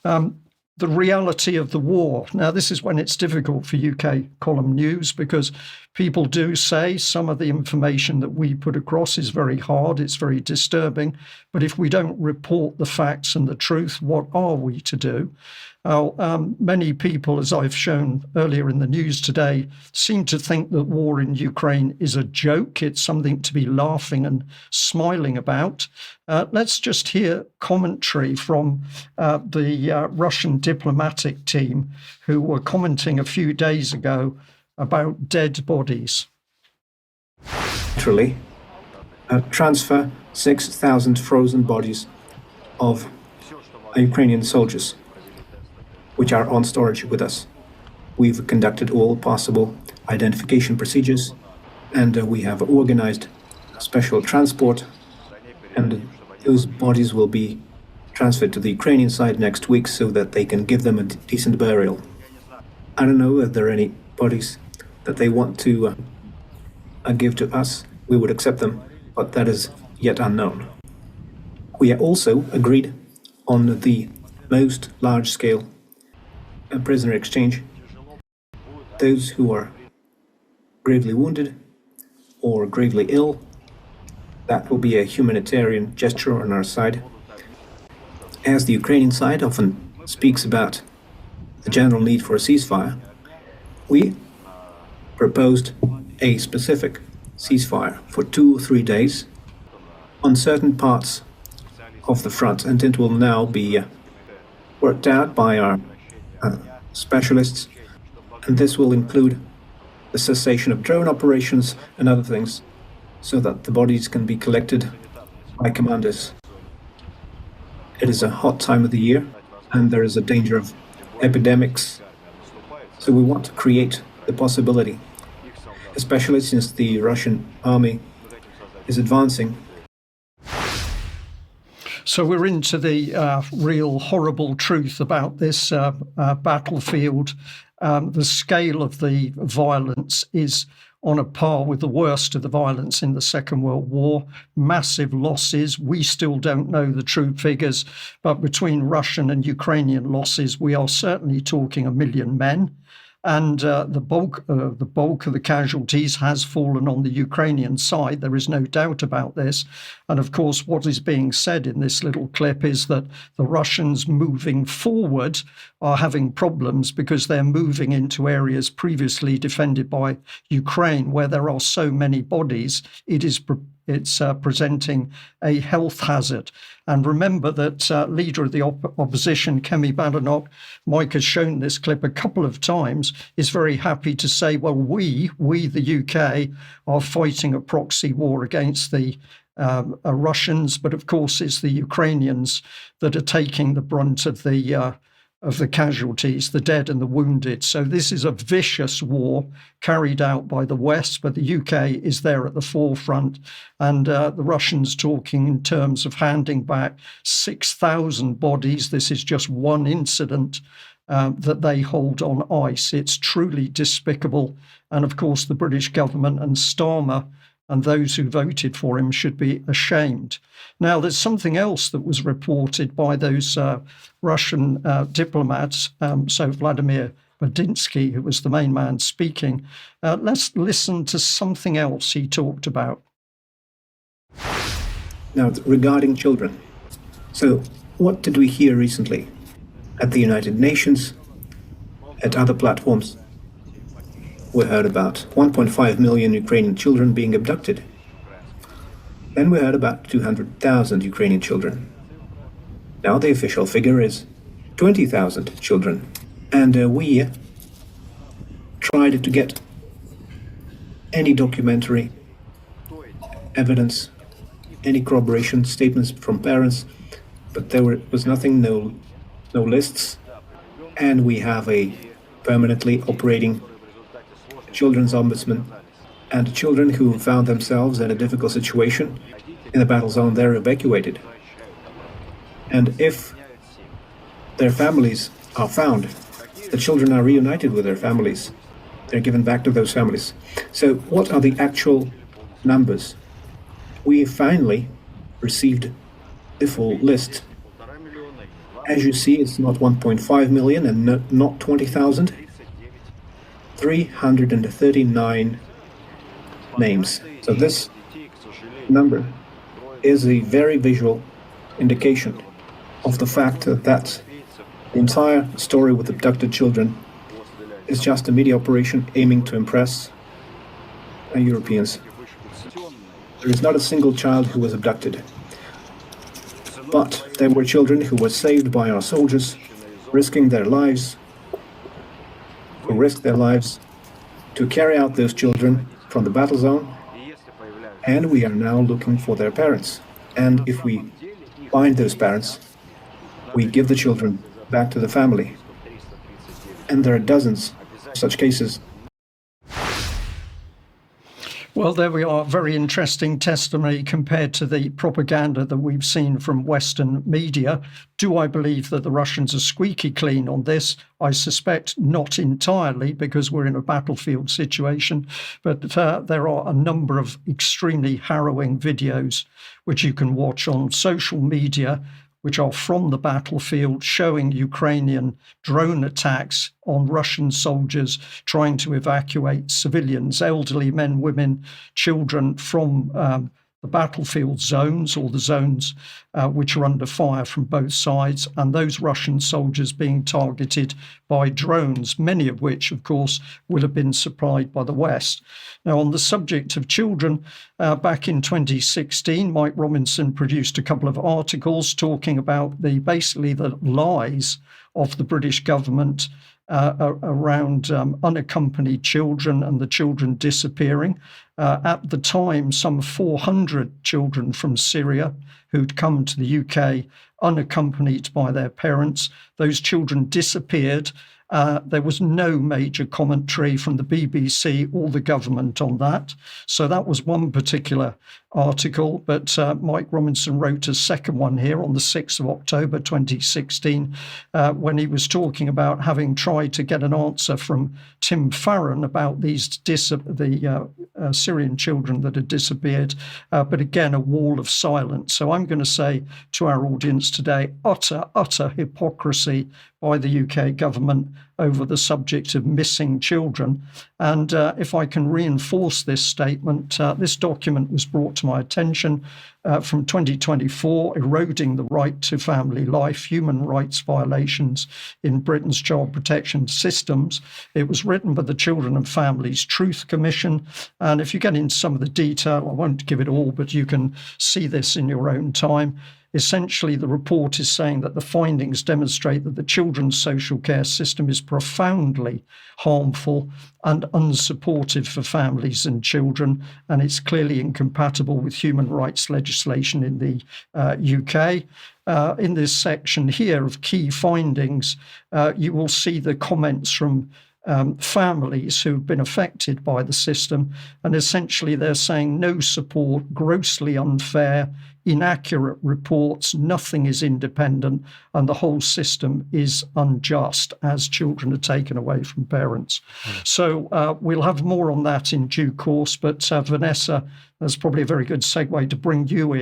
the reality of the war. Now, this is when it's difficult for UK column news, because people do say some of the information that we put across is very hard, it's very disturbing, but if we don't report the facts and the truth, what are we to do? Many people, as I've shown earlier in the news today, seem to think that war in Ukraine is a joke. It's something to be laughing and smiling about. Let's just hear commentary from the Russian diplomatic team, who were commenting a few days ago about dead bodies. Literally, transfer 6,000 frozen bodies of Ukrainian soldiers, which are on storage with us. We've conducted all possible identification procedures, and we have organized special transport, and those bodies will be transferred to the Ukrainian side next week so that they can give them a decent burial. I don't know if there are any bodies that they want to give to us. We would accept them, but that is yet unknown. We are also agreed on the most large-scale prisoner exchange. Those who are gravely wounded or gravely ill, that will be a humanitarian gesture on our side. As the Ukrainian side often speaks about the general need for a ceasefire, we proposed a specific ceasefire for 2 or 3 days on certain parts of the front, and it will now be worked out by our specialists, and this will include the cessation of drone operations and other things, so that the bodies can be collected by commanders. It is a hot time of the year, and there is a danger of epidemics, so we want to create the possibility, especially since the Russian army is advancing. So we're into the real horrible truth about this battlefield. The scale of the violence is on a par with the worst of the violence in the Second World War. Massive losses. We still don't know the true figures, but between Russian and Ukrainian losses, we are certainly talking 1 million men. And the bulk of the casualties has fallen on the Ukrainian side. There is no doubt about this. And of course, what is being said in this little clip is that the Russians moving forward are having problems because they're moving into areas previously defended by Ukraine, where there are so many bodies. It's presenting a health hazard. And remember that leader of the opposition, Kemi Badenoch, Mike has shown this clip a couple of times, is very happy to say, well, we the UK, are fighting a proxy war against the Russians, but of course it's the Ukrainians that are taking the brunt of the casualties, the dead and the wounded. So this is a vicious war carried out by the West, but the UK is there at the forefront. And the Russians talking in terms of handing back 6,000 bodies. This is just one incident that they hold on ice. It's truly despicable. And of course, the British government and Starmer and those who voted for him should be ashamed. Now, there's something else that was reported by those Russian diplomats. So Vladimir Badinsky, who was the main man speaking, let's listen to something else he talked about. Now, regarding children. So, what did we hear recently? At the United Nations, at other platforms, we heard about 1.5 million Ukrainian children being abducted. Then we heard about 200,000 Ukrainian children. Now the official figure is 20,000 children. And we tried to get any documentary evidence, any corroboration statements from parents, but there was nothing, no lists. And we have a permanently operating children's ombudsman, and children who found themselves in a difficult situation in the battle zone, they're evacuated. And if their families are found, the children are reunited with their families. They're given back to those families. So what are the actual numbers? We finally received the full list. As you see, it's not 1.5 million and not 20,000. 339 names. So this number is a very visual indication of the fact that the entire story with abducted children is just a media operation aiming to impress Europeans. There is not a single child who was abducted. But there were children who were saved by our soldiers, risking their lives, who risked their lives to carry out those children from the battle zone, and we are now looking for their parents. And if we find those parents, we give the children back to the family. And there are dozens of such cases. Well, there we are. Very interesting testimony compared to the propaganda that we've seen from Western media. Do I believe that the Russians are squeaky clean on this? I suspect not entirely, because we're in a battlefield situation. But there are a number of extremely harrowing videos which you can watch on social media, which are from the battlefield, showing Ukrainian drone attacks on Russian soldiers trying to evacuate civilians, elderly men, women, children from the battlefield zones, or the zones which are under fire from both sides, and those Russian soldiers being targeted by drones, many of which, of course, will have been supplied by the West. Now, on the subject of children, back in 2016, Mike Robinson produced a couple of articles talking about basically the lies of the British government around unaccompanied children and the children disappearing. At the time, some 400 children from Syria who'd come to the UK unaccompanied by their parents. Those children disappeared. There was no major commentary from the BBC or the government on that. So that was one particular article. But Mike Robinson wrote a second one here on the 6th of October 2016, when he was talking about having tried to get an answer from Tim Farron about these Syrian children that had disappeared. But again, a wall of silence. So I'm going to say to our audience today, utter hypocrisy by the UK government over the subject of missing children. And if I can reinforce this statement, this document was brought to my attention from 2024, Eroding the Right to Family Life, Human Rights Violations in Britain's Child Protection Systems. It was written by the Children and Families Truth Commission. And if you get into some of the detail, I won't give it all, but you can see this in your own time. Essentially, the report is saying that the findings demonstrate that the children's social care system is profoundly harmful and unsupportive for families and children, and it's clearly incompatible with human rights legislation in the UK. In this section here of key findings, you will see the comments from families who've been affected by the system, and essentially they're saying no support, grossly unfair, inaccurate reports, nothing is independent, and the whole system is unjust as children are taken away from parents. So we'll have more on that in due course, but Vanessa, that's probably a very good segue to bring you in